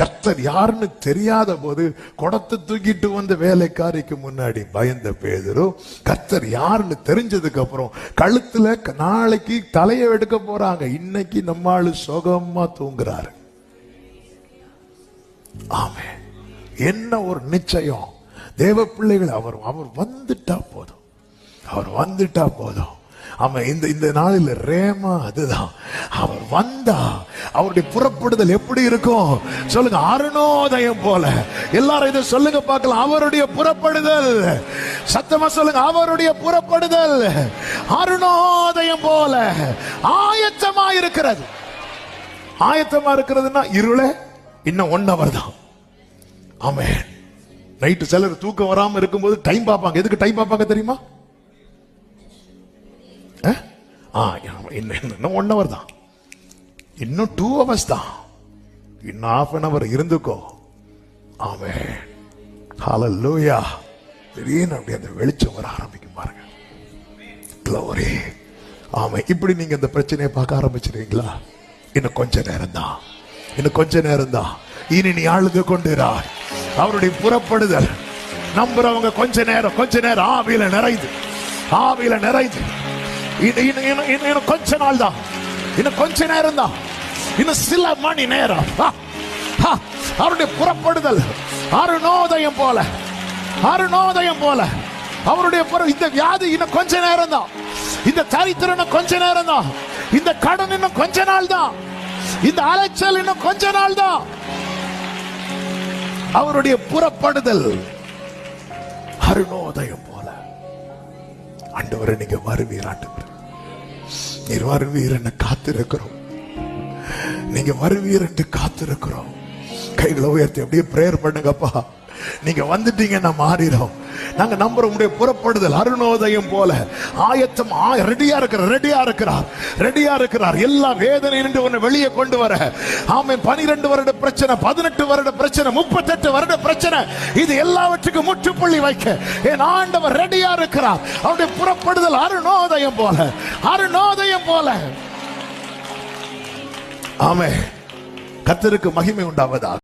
கர்த்தர் யாருன்னு தெரியாத போது குடத்தை தூக்கிட்டு வந்த வேலைக்காரிக்கு முன்னாடி பயந்த பேதுரு கர்த்தர் யாருன்னு தெரிஞ்சதுக்கு அப்புறம் கழுத்துல நாளைக்கு தலையை எடுக்க போறாங்க, இன்னைக்கு நம்மாளு சுகமா தூங்குறாரு. ஆமே, என்ன ஒரு நிச்சயம்! தேவ பிள்ளைகள் அவர் வந்துட்டா போதும், அவர் வந்துட்டா போதும். ஆமா, இந்த நாளில் ரேமா அதுதான். அவர் வந்தா அவருடைய புறப்படுதல் எப்படி இருக்கும் சொல்லுங்க? அருணோதயம் போல. எல்லாரும் இதை சொல்லுங்க பார்க்கலாம். அவருடைய புறப்படுதல், சத்தமா சொல்லுங்க, அவருடைய புறப்படுதல் அருணோதயம் போல ஆயத்தமா இருக்கிறது. ஆயத்தமா இருக்கிறதுனா இருளே இன்னும் 1 hour தான். ஆமே, நைட்டு சிலர் தூக்கம் வராம இருக்கும்போது டைம் பார்ப்பாங்க. எதுக்கு டைம் பார்ப்பாங்க தெரியுமா? இன்னும் 1 hour தான், இன்னும் 2 hours தான், இன்னும் 1/2 hour இருந்துக்கோ. ஆமே, ஹல்லேலூயா. திடீர்னு அப்படி அந்த வெளிச்சம் வர ஆரம்பிக்கும் பாருங்க. க்ளோரி. ஆமே, இப்படி நீங்க இந்த பிரச்சனையை பார்க்க ஆரம்பிச்சிருவீங்களா? இன்னும் கொஞ்ச நேரம் தான், இன்னும் கொஞ்ச நேரம் தான். இனி நீ அழுது கொண்டிராய். அவருடைய புறப்படுதல் நம்புறவங்க கொஞ்ச நேரம் ஆவியில நிறைந்து இன்னும் கொஞ்ச நாள் தான், இன்னும் கொஞ்ச நேரம் தான், இன்னும் சில மணி நேரம். அவருடைய புறப்படுதல் அருணோதயம் போல, அருணோதயம் போல. அவருடைய இந்த வியாதி இன்னும் கொஞ்ச நேரம் தான், இந்த தரித்திரம் இன்னும் கொஞ்ச நேரம் தான், இந்த கடன் இன்னும் கொஞ்ச நாள் தான், இந்த அலைச்சல் இன்னும் கொஞ்ச நாள் தான். அவருடைய புறப்படுதல் அருணோதயம் போல. ஆண்டவரே, நீங்க வருவீர், ஆண்டவரே நீர் வருவீர் என்று காத்திருக்கிறோம், நீங்க வருவீர் என்று காத்திருக்கிறோம். கைகளை உயர்த்தி அப்படியே பிரேயர் பண்ணுங்கப்பா. நீங்க வந்துட்டீங்கன்னா மாறிடும். நாங்க நம்புற உடைய புறப்படுதல் அருணோதயம் போல ஆயத்தம், ரெடியா இருக்கிறார். எல்லா வேதனை நின்று உன்னை வெளியே கொண்டு வர. ஆமே, 12 வருட பிரச்சனை, 18 வருட பிரச்சனை, 38 வருட பிரச்சனை, இது எல்லாவற்றுக்கும் முற்றுப்புள்ளி வைக்க என் ஆண்டவர் ரெடியா இருக்கிறார். அவருடைய புறப்படுதல் அருணோதயம் போல. ஆமே, கர்த்தருக்கு மகிமை உண்டாவதாக.